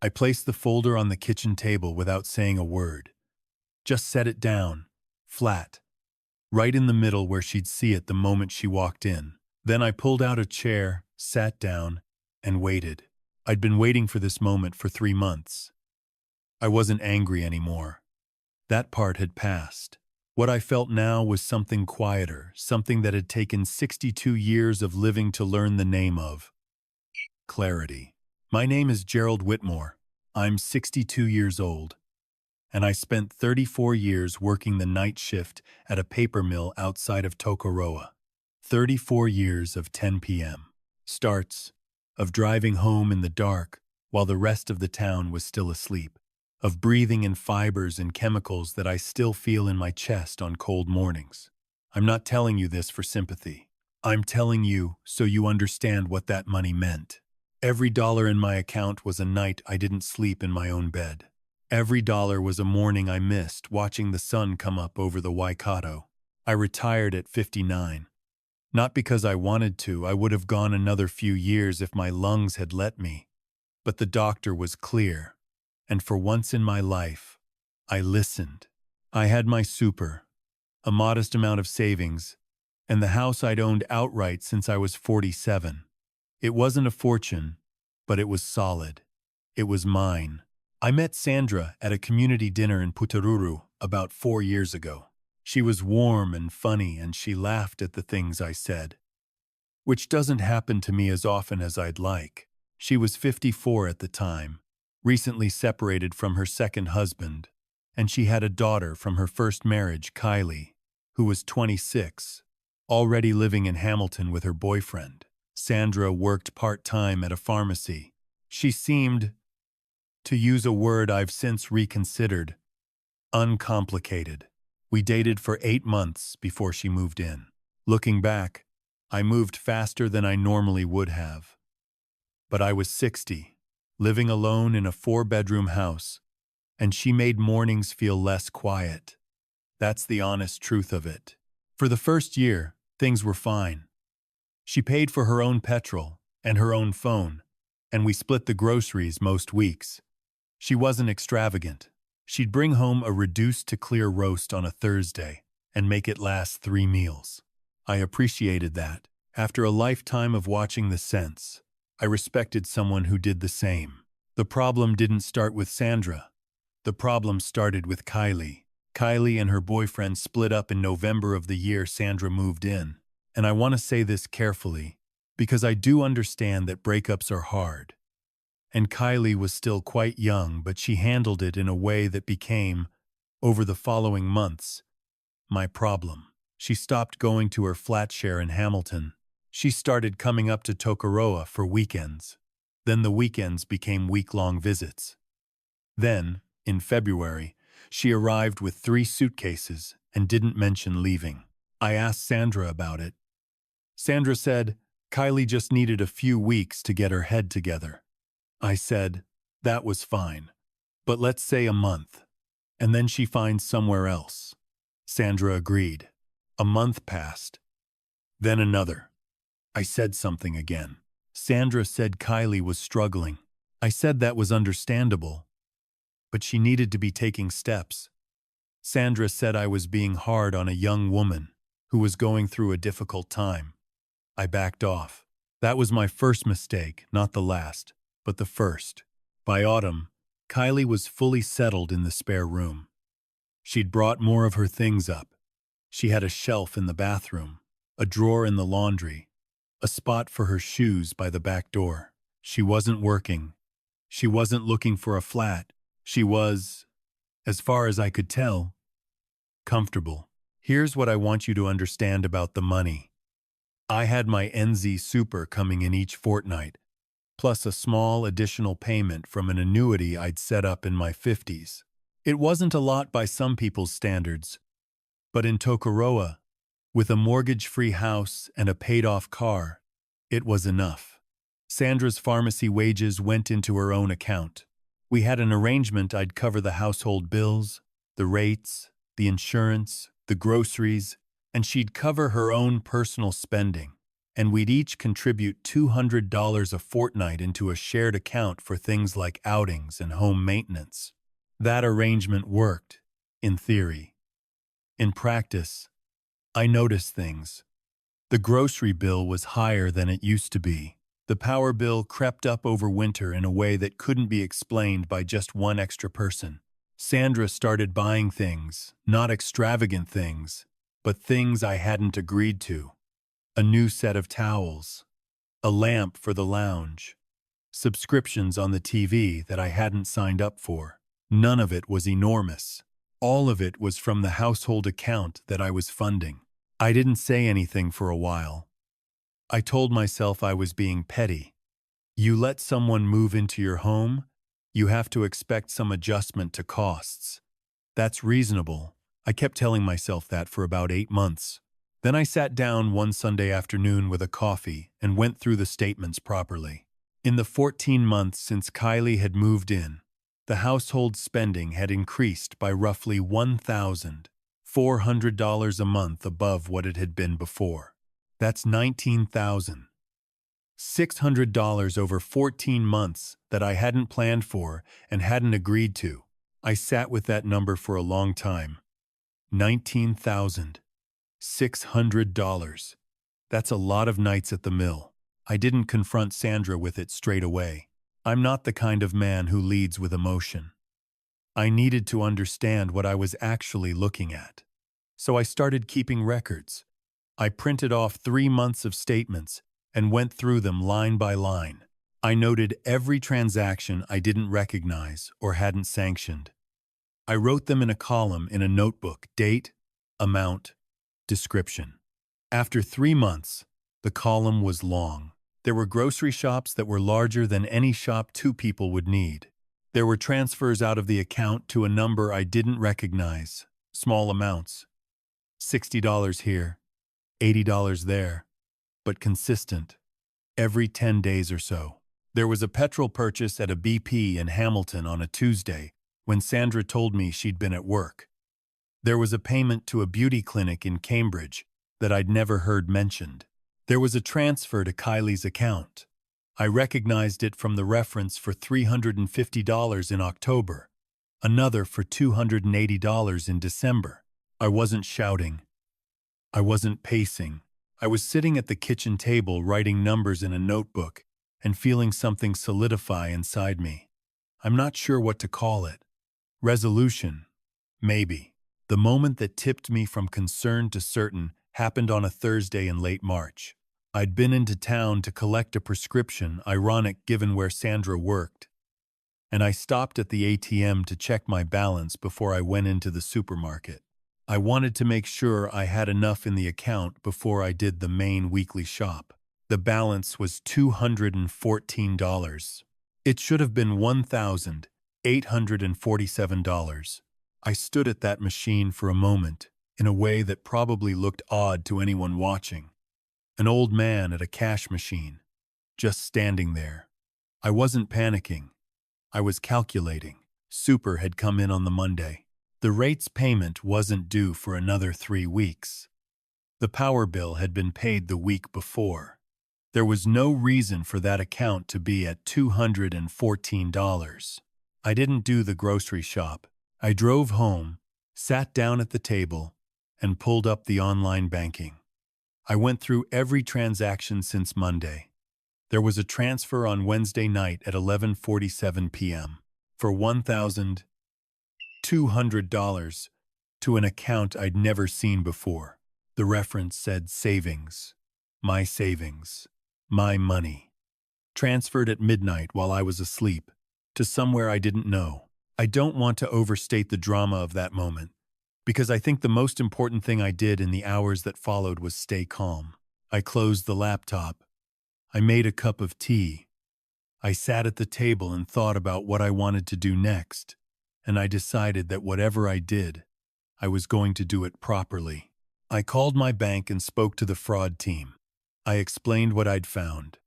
I placed the folder on the kitchen table without saying a word. Just set it down, flat, right in the middle where she'd see it the moment she walked in. Then I pulled out a chair, sat down, and waited. I'd been waiting for this moment for 3 months. I wasn't angry anymore. That part had passed. What I felt now was something quieter, something that had taken 62 years of living to learn the name of. Clarity. My name is Gerald Whitmore. I'm 62 years old, and I spent 34 years working the night shift at a paper mill outside of Tokoroa. 34 years of 10 p.m. starts, of driving home in the dark while the rest of the town was still asleep, of breathing in fibers and chemicals that I still feel in my chest on cold mornings. I'm not telling you this for sympathy. I'm telling you so you understand what that money meant. Every dollar in my account was a night I didn't sleep in my own bed. Every dollar was a morning I missed watching the sun come up over the Vacate. I retired at 59. Not because I wanted to, I would have gone another few years if my lungs had let me. But the doctor was clear, and for once in my life, I listened. I had my super, a modest amount of savings, and the house I'd owned outright since I was 47. It wasn't a fortune, but it was solid. It was mine. I met Sandra at a community dinner in Putaruru about 4 years ago. She was warm and funny, and she laughed at the things I said, which doesn't happen to me as often as I'd like. She was 54 at the time, recently separated from her second husband, and she had a daughter from her first marriage, Kylie, who was 26, already living in Hamilton with her boyfriend. Sandra worked part-time at a pharmacy. She seemed, to use a word I've since reconsidered, uncomplicated. We dated for 8 months before she moved in. Looking back, I moved faster than I normally would have. But I was 60, living alone in a 4-bedroom house, and she made mornings feel less quiet. That's the honest truth of it. For the first year, things were fine. She paid for her own petrol and her own phone, and we split the groceries most weeks. She wasn't extravagant. She'd bring home a reduced to clear roast on a Thursday and make it last 3 meals. I appreciated that. After a lifetime of watching The Sense, I respected someone who did the same. The problem didn't start with Sandra. The problem started with Kylie. Kylie and her boyfriend split up in November of the year Sandra moved in. And I want to say this carefully, because I do understand that breakups are hard. And Kylie was still quite young, but she handled it in a way that became, over the following months, my problem. She stopped going to her flat share in Hamilton. She started coming up to Tokoroa for weekends. Then the weekends became week-long visits. Then, in February, she arrived with 3 suitcases and didn't mention leaving. I asked Sandra about it. Sandra said Kylie just needed a few weeks to get her head together. I said, that was fine, but let's say a month, and then she finds somewhere else. Sandra agreed. A month passed. Then another. I said something again. Sandra said Kylie was struggling. I said that was understandable, but she needed to be taking steps. Sandra said I was being hard on a young woman who was going through a difficult time. I backed off. That was my first mistake, not the last, but the first. By autumn, Kylie was fully settled in the spare room. She'd brought more of her things up. She had a shelf in the bathroom, a drawer in the laundry, a spot for her shoes by the back door. She wasn't working. She wasn't looking for a flat. She was, as far as I could tell, comfortable. Here's what I want you to understand about the money. I had my NZ Super coming in each fortnight, plus a small additional payment from an annuity I'd set up in my 50s. It wasn't a lot by some people's standards, but in Tokoroa, with a mortgage-free house and a paid-off car, it was enough. Sandra's pharmacy wages went into her own account. We had an arrangement I'd cover the household bills, the rates, the insurance, the groceries, and she'd cover her own personal spending. and we'd each contribute $200 a fortnight into a shared account for things like outings and home maintenance. That arrangement worked, in theory. In practice, I noticed things. The grocery bill was higher than it used to be. The power bill crept up over winter in a way that couldn't be explained by just one extra person. Sandra started buying things, not extravagant things, but things I hadn't agreed to. A new set of towels, a lamp for the lounge, subscriptions on the TV that I hadn't signed up for. None of it was enormous. All of it was from the household account that I was funding. I didn't say anything for a while. I told myself I was being petty. You let someone move into your home, you have to expect some adjustment to costs. That's reasonable. I kept telling myself that for about 8 months. Then I sat down one Sunday afternoon with a coffee and went through the statements properly. In the 14 months since Kylie had moved in, the household spending had increased by roughly $1,400 a month above what it had been before. That's $19,600 over 14 months that I hadn't planned for and hadn't agreed to. I sat with that number for a long time. $19,600. That's a lot of nights at the mill. I didn't confront Sandra with it straight away. I'm not the kind of man who leads with emotion. I needed to understand what I was actually looking at. So I started keeping records. I printed off 3 months of statements and went through them line by line. I noted every transaction I didn't recognize or hadn't sanctioned. I wrote them in a column in a notebook: date, amount, description. After 3 months, the column was long. There were grocery shops that were larger than any shop 2 people would need. There were transfers out of the account to a number I didn't recognize, small amounts. $60 here, $80 there, but consistent, every 10 days or so. There was a petrol purchase at a BP in Hamilton on a Tuesday when Sandra told me she'd been at work. There was a payment to a beauty clinic in Cambridge that I'd never heard mentioned. There was a transfer to Kylie's account. I recognized it from the reference for $350 in October, another for $280 in December. I wasn't shouting. I wasn't pacing. I was sitting at the kitchen table writing numbers in a notebook and feeling something solidify inside me. I'm not sure what to call it. Resolution, maybe. The moment that tipped me from concern to certain happened on a Thursday in late March. I'd been into town to collect a prescription, ironic given where Sandra worked, and I stopped at the ATM to check my balance before I went into the supermarket. I wanted to make sure I had enough in the account before I did the main weekly shop. The balance was $214. It should have been $1,847. I stood at that machine for a moment, in a way that probably looked odd to anyone watching. An old man at a cash machine, just standing there. I wasn't panicking. I was calculating. Super had come in on the Monday. The rate's payment wasn't due for another 3 weeks. The power bill had been paid the week before. There was no reason for that account to be at $214. I didn't do the grocery shop. I drove home, sat down at the table, and pulled up the online banking. I went through every transaction since Monday. There was a transfer on Wednesday night at 11:47 p.m. for $1,200 to an account I'd never seen before. The reference said savings, my money. Transferred at midnight while I was asleep, to somewhere I didn't know. I don't want to overstate the drama of that moment, because I think the most important thing I did in the hours that followed was stay calm. I closed the laptop. I made a cup of tea. I sat at the table and thought about what I wanted to do next, and I decided that whatever I did, I was going to do it properly. I called my bank and spoke to the fraud team. I explained what I'd found.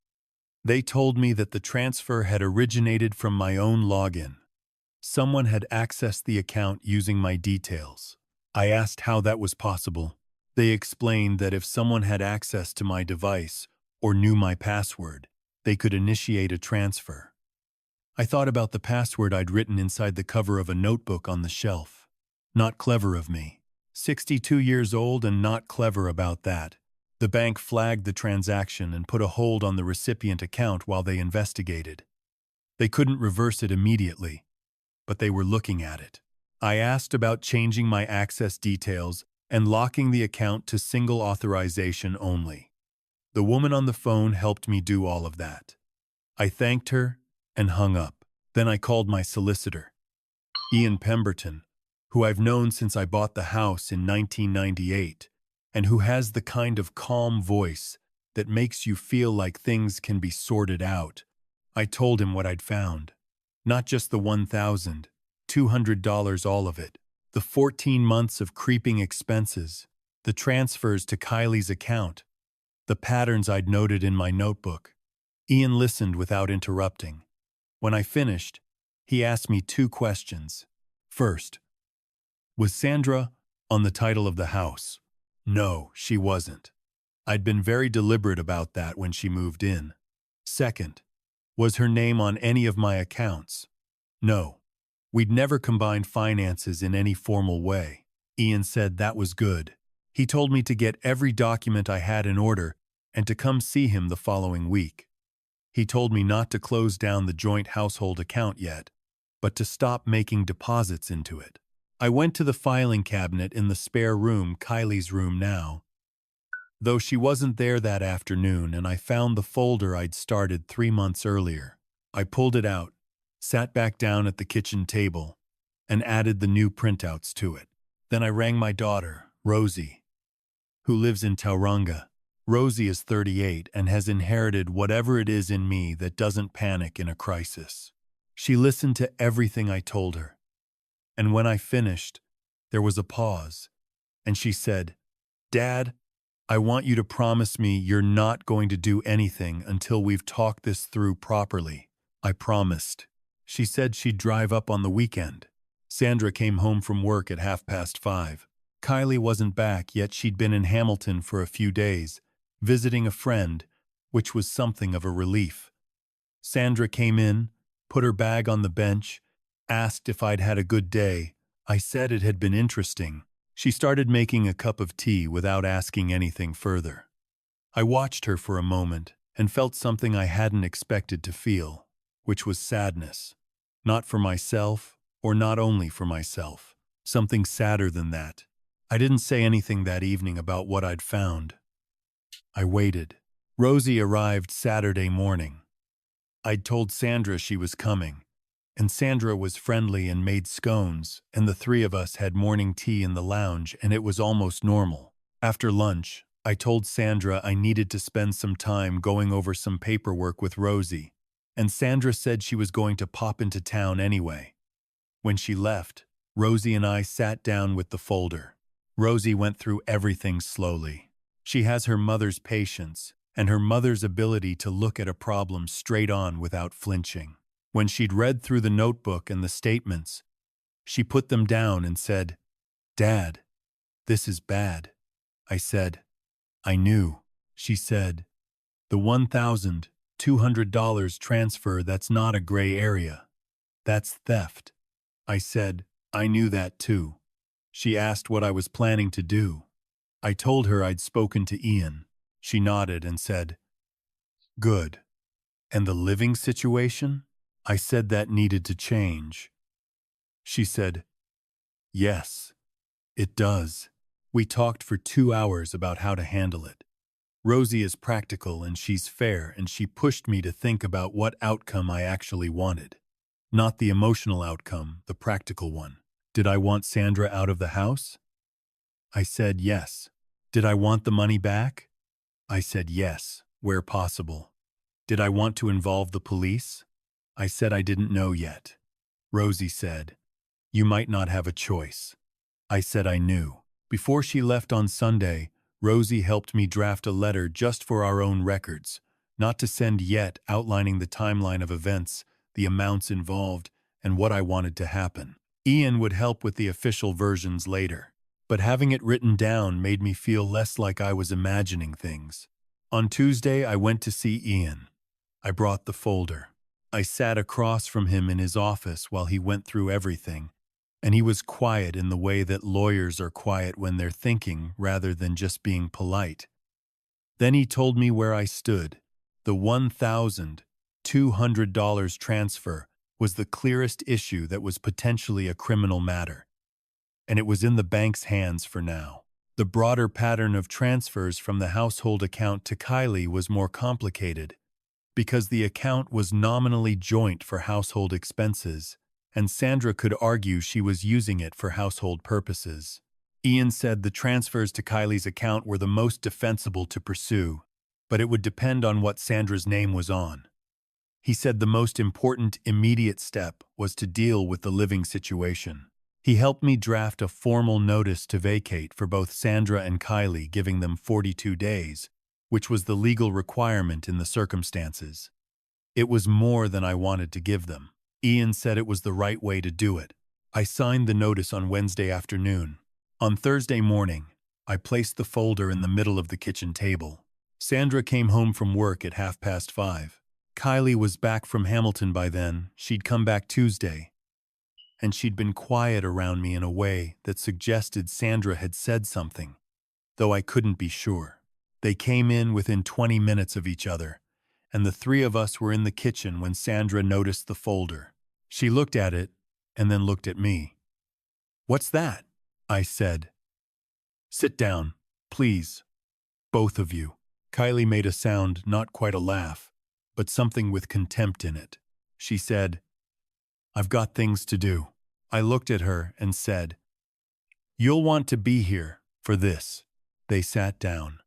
They told me that the transfer had originated from my own login. Someone had accessed the account using my details. I asked how that was possible. They explained that if someone had access to my device or knew my password, they could initiate a transfer. I thought about the password I'd written inside the cover of a notebook on the shelf. Not clever of me. 62 years old and not clever about that. The bank flagged the transaction and put a hold on the recipient account while they investigated. They couldn't reverse it immediately, but they were looking at it. I asked about changing my access details and locking the account to single authorization only. The woman on the phone helped me do all of that. I thanked her and hung up. Then I called my solicitor, Ian Pemberton, who I've known since I bought the house in 1998, and who has the kind of calm voice that makes you feel like things can be sorted out. I told him what I'd found. Not just the $1,200, all of it. The 14 months of creeping expenses, the transfers to Kylie's account, the patterns I'd noted in my notebook. Ian listened without interrupting. When I finished, he asked me 2 questions. First, was Sandra on the title of the house? No, she wasn't. I'd been very deliberate about that when she moved in. Second, was her name on any of my accounts? No. We'd never combined finances in any formal way. Ian said that was good. He told me to get every document I had in order and to come see him the following week. He told me not to close down the joint household account yet, but to stop making deposits into it. I went to the filing cabinet in the spare room, Kylie's room now, though she wasn't there that afternoon, and I found the folder I'd started 3 months earlier. I pulled it out, sat back down at the kitchen table, and added the new printouts to it. Then I rang my daughter, Rosie, who lives in Tauranga. Rosie is 38 and has inherited whatever it is in me that doesn't panic in a crisis. She listened to everything I told her. And when I finished, there was a pause, and she said, "Dad, I want you to promise me you're not going to do anything until we've talked this through properly." I promised. She said she'd drive up on the weekend. Sandra came home from work at 5:30. Kylie wasn't back, yet she'd been in Hamilton for a few days, visiting a friend, which was something of a relief. Sandra came in, put her bag on the bench, asked if I'd had a good day. I said it had been interesting. She started making a cup of tea without asking anything further. I watched her for a moment and felt something I hadn't expected to feel, which was sadness. Not for myself, or not only for myself. Something sadder than that. I didn't say anything that evening about what I'd found. I waited. Rosie arrived Saturday morning. I'd told Sandra she was coming, and Sandra was friendly and made scones, and the 3 of us had morning tea in the lounge, and it was almost normal. After lunch, I told Sandra I needed to spend some time going over some paperwork with Rosie, and Sandra said she was going to pop into town anyway. When she left, Rosie and I sat down with the folder. Rosie went through everything slowly. She has her mother's patience and her mother's ability to look at a problem straight on without flinching. When she'd read through the notebook and the statements, she put them down and said, "Dad, this is bad." I said, "I knew." She said, "The $1,200 transfer, that's not a gray area. That's theft." I said, "I knew that too." She asked what I was planning to do. I told her I'd spoken to Ian. She nodded and said, "Good. And the living situation?" I said that needed to change. She said, "Yes, it does." We talked for 2 hours about how to handle it. Rosie is practical and she's fair, and she pushed me to think about what outcome I actually wanted. Not the emotional outcome, the practical one. Did I want Sandra out of the house? I said yes. Did I want the money back? I said yes, where possible. Did I want to involve the police? I said I didn't know yet. Rosie said, "You might not have a choice." I said I knew. Before she left on Sunday, Rosie helped me draft a letter just for our own records, not to send yet, outlining the timeline of events, the amounts involved, and what I wanted to happen. Ian would help with the official versions later, but having it written down made me feel less like I was imagining things. On Tuesday, I went to see Ian. I brought the folder. I sat across from him in his office while he went through everything, and he was quiet in the way that lawyers are quiet when they're thinking rather than just being polite. Then he told me where I stood. The $1,200 transfer was the clearest issue that was potentially a criminal matter, and it was in the bank's hands for now. The broader pattern of transfers from the household account to Kylie was more complicated, because the account was nominally joint for household expenses, and Sandra could argue she was using it for household purposes. Ian said the transfers to Kylie's account were the most defensible to pursue, but it would depend on what Sandra's name was on. He said the most important immediate step was to deal with the living situation. He helped me draft a formal notice to vacate for both Sandra and Kylie, giving them 42 days, which was the legal requirement in the circumstances. It was more than I wanted to give them. Ian said it was the right way to do it. I signed the notice on Wednesday afternoon. On Thursday morning, I placed the folder in the middle of the kitchen table. Sandra came home from work at 5:30. Kylie was back from Hamilton by then. She'd come back Tuesday, and she'd been quiet around me in a way that suggested Sandra had said something, though I couldn't be sure. They came in within 20 minutes of each other, and the three of us were in the kitchen when Sandra noticed the folder. She looked at it and then looked at me. "What's that?" I said. "Sit down, please, both of you." Kylie made a sound, not quite a laugh, but something with contempt in it. She said, "I've got things to do." I looked at her and said, "You'll want to be here for this." They sat down.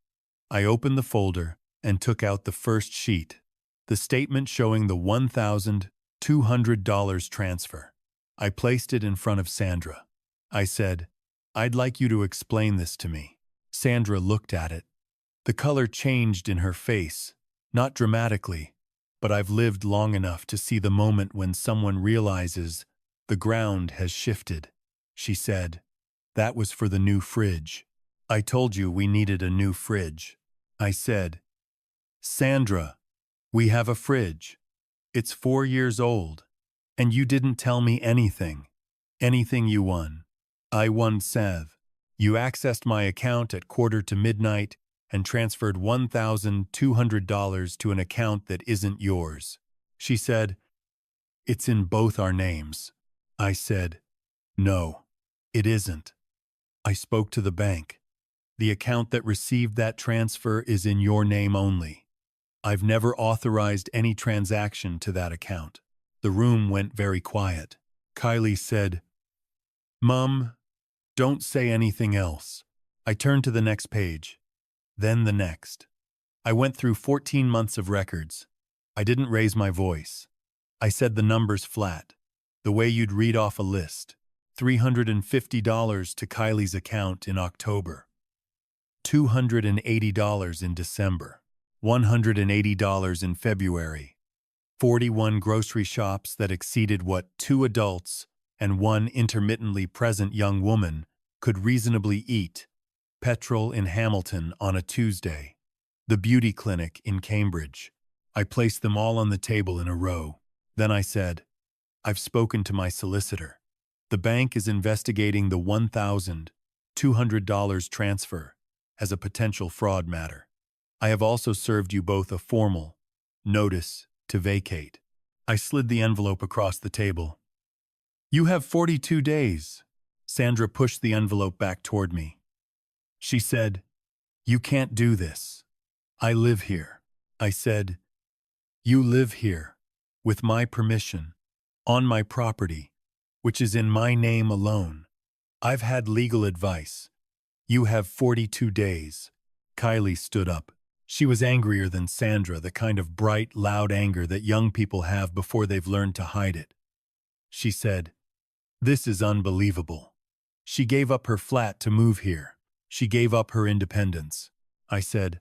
I opened the folder and took out the first sheet, the statement showing the $1,200 transfer. I placed it in front of Sandra. I said, "I'd like you to explain this to me." Sandra looked at it. The color changed in her face, not dramatically, but I've lived long enough to see the moment when someone realizes the ground has shifted. She said, "That was for the new fridge. I told you we needed a new fridge." I said, "Sandra, we have a fridge. It's 4 years old, and you didn't tell me anything. Anything you won." "I won, Sav. You accessed my account at 1:45 and transferred $1,200 to an account that isn't yours." She said, "It's in both our names." I said, "No, it isn't. I spoke to the bank. The account that received that transfer is in your name only. I've never authorized any transaction to that account." The room went very quiet. Kylie said, "Mum, don't say anything else." I turned to the next page, then the next. I went through 14 months of records. I didn't raise my voice. I said the numbers flat, the way you'd read off a list. $350 to Kylie's account in October. $280 in December. $180 in February. 41 grocery shops that exceeded what 2 adults and 1 intermittently present young woman could reasonably eat. Petrol in Hamilton on a Tuesday. The beauty clinic in Cambridge. I placed them all on the table in a row. Then I said, "I've spoken to my solicitor. The bank is investigating the $1,200 transfer as a potential fraud matter. I have also served you both a formal notice to vacate." I slid the envelope across the table. "You have 42 days. Sandra pushed the envelope back toward me. She said, "You can't do this. I live here." I said, "You live here, with my permission, on my property, which is in my name alone. I've had legal advice. You have 42 days. Kylie stood up. She was angrier than Sandra, the kind of bright, loud anger that young people have before they've learned to hide it. She said, "This is unbelievable." She gave up her flat to move here. She gave up her independence. I said,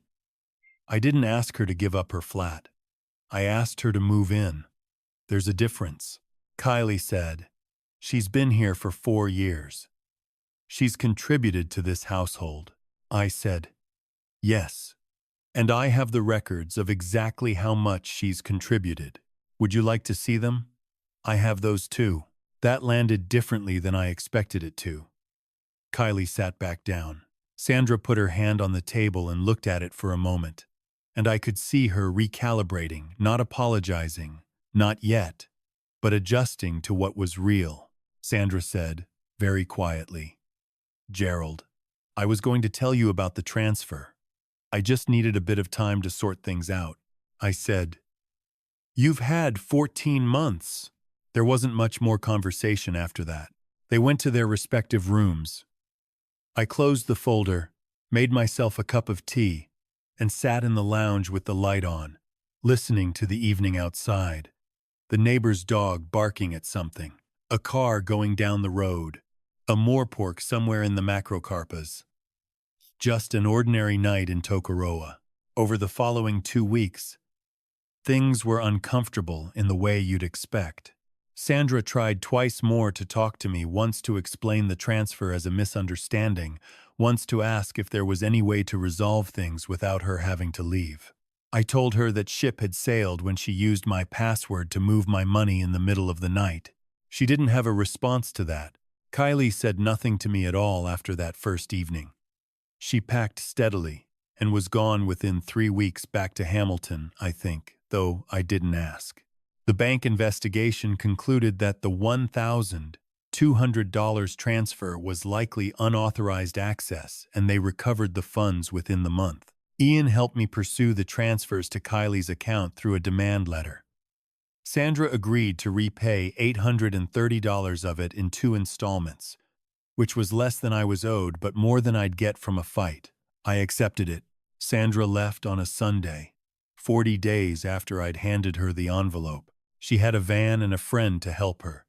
"I didn't ask her to give up her flat. I asked her to move in. There's a difference." Kylie said, "She's been here for 4 years. She's contributed to this household." I said, "Yes, And I have the records of exactly how much she's contributed. Would you like to see them? I have those too. That landed differently than I expected it to. Kylie sat back down. Sandra put her hand on the table and looked at it for a moment. And I could see her recalibrating, not apologizing, not yet, but adjusting to what was real. Sandra said, very quietly, "Gerald, I was going to tell you about the transfer. I just needed a bit of time to sort things out." I said, "You've had 14 months." There wasn't much more conversation after that. They went to their respective rooms. I closed the folder, made myself a cup of tea, and sat in the lounge with the light on, listening to the evening outside. The neighbor's dog barking at something, a car going down the road, a moorpork somewhere in the macrocarpas. Just an ordinary night in Tokoroa. Over the following 2 weeks, things were uncomfortable in the way you'd expect. Sandra tried twice more to talk to me, once to explain the transfer as a misunderstanding, once to ask if there was any way to resolve things without her having to leave. I told her that ship had sailed when she used my password to move my money in the middle of the night. She didn't have a response to that. Kylie said nothing to me at all after that first evening. She packed steadily and was gone within 3 weeks back to Hamilton, I think, though I didn't ask. The bank investigation concluded that the $1,200 transfer was likely unauthorized access, and they recovered the funds within the month. Ian helped me pursue the transfers to Kylie's account through a demand letter. Sandra agreed to repay $830 of it in 2 installments, which was less than I was owed but more than I'd get from a fight. I accepted it. Sandra left on a Sunday, 40 days after I'd handed her the envelope. She had a van and a friend to help her,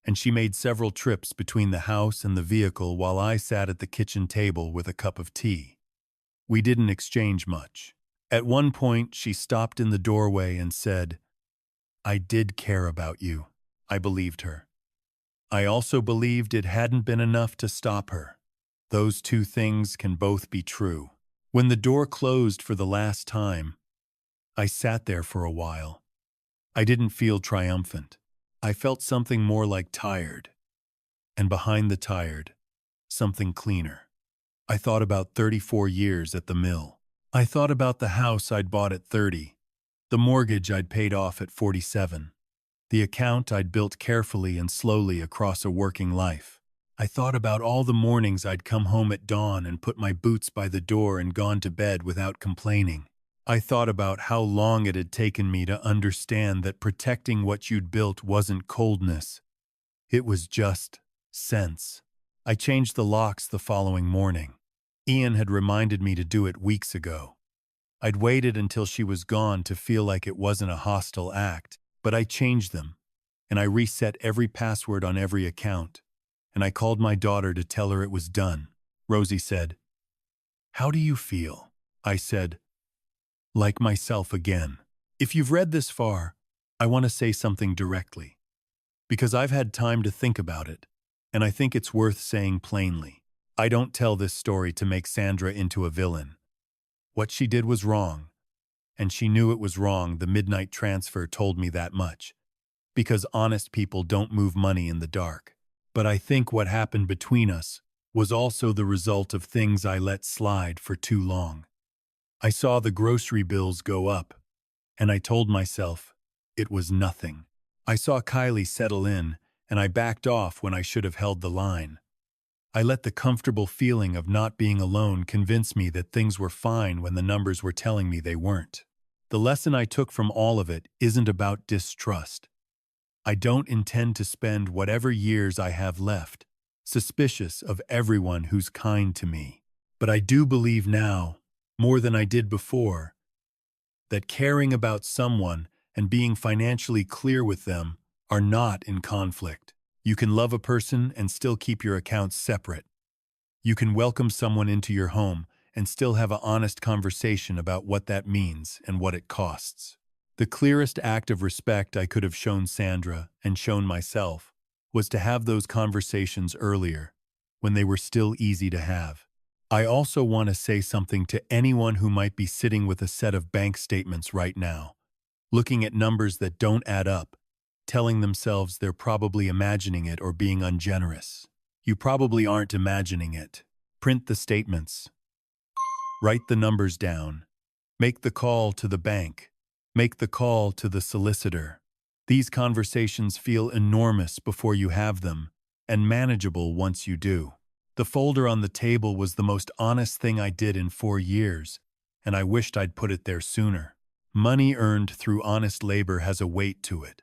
and she made several trips between the house and the vehicle while I sat at the kitchen table with a cup of tea. We didn't exchange much. At one point, she stopped in the doorway and said, "I did care about you." I believed her. I also believed it hadn't been enough to stop her. Those two things can both be true. When the door closed for the last time, I sat there for a while. I didn't feel triumphant. I felt something more like tired. And behind the tired, something cleaner. I thought about 34 years at the mill. I thought about the house I'd bought at 30, the mortgage I'd paid off at 47, the account I'd built carefully and slowly across a working life. I thought about all the mornings I'd come home at dawn and put my boots by the door and gone to bed without complaining. I thought about how long it had taken me to understand that protecting what you'd built wasn't coldness. It was just sense. I changed the locks the following morning. Ian had reminded me to do it weeks ago. I'd waited until she was gone to feel like it wasn't a hostile act, but I changed them, and I reset every password on every account, and I called my daughter to tell her it was done. Rosie said, "How do you feel?" I said, "Like myself again." If you've read this far, I want to say something directly, because I've had time to think about it, and I think it's worth saying plainly. I don't tell this story to make Sandra into a villain. What she did was wrong, and she knew it was wrong. The midnight transfer told me that much, because honest people don't move money in the dark. But I think what happened between us was also the result of things I let slide for too long. I saw the grocery bills go up, and I told myself it was nothing. I saw Kylie settle in, and I backed off when I should have held the line. I let the comfortable feeling of not being alone convince me that things were fine when the numbers were telling me they weren't. The lesson I took from all of it isn't about distrust. I don't intend to spend whatever years I have left suspicious of everyone who's kind to me. But I do believe now, more than I did before, that caring about someone and being financially clear with them are not in conflict. You can love a person and still keep your accounts separate. You can welcome someone into your home and still have an honest conversation about what that means and what it costs. The clearest act of respect I could have shown Sandra and shown myself was to have those conversations earlier, when they were still easy to have. I also want to say something to anyone who might be sitting with a set of bank statements right now, looking at numbers that don't add up, telling themselves they're probably imagining it or being ungenerous. You probably aren't imagining it. Print the statements. Write the numbers down. Make the call to the bank. Make the call to the solicitor. These conversations feel enormous before you have them, and manageable once you do. The folder on the table was the most honest thing I did in 4 years, and I wished I'd put it there sooner. Money earned through honest labor has a weight to it.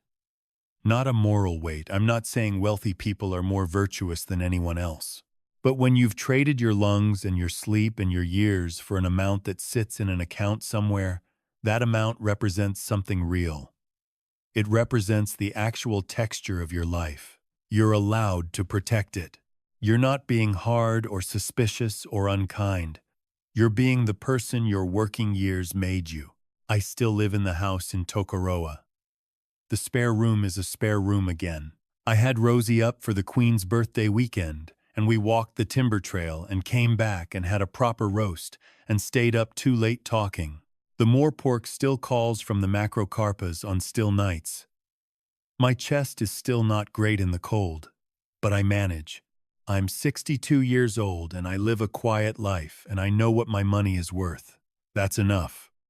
Not a moral weight. I'm not saying wealthy people are more virtuous than anyone else. But when you've traded your lungs and your sleep and your years for an amount that sits in an account somewhere, that amount represents something real. It represents the actual texture of your life. You're allowed to protect it. You're not being hard or suspicious or unkind. You're being the person your working years made you. I still live in the house in Tokoroa. The spare room is a spare room again. I had Rosie up for the Queen's birthday weekend, and we walked the timber trail and came back and had a proper roast and stayed up too late talking. The moor pork still calls from the macrocarpas on still nights. My chest is still not great in the cold, but I manage. I'm 62 years old and I live a quiet life and I know what my money is worth. That's enough.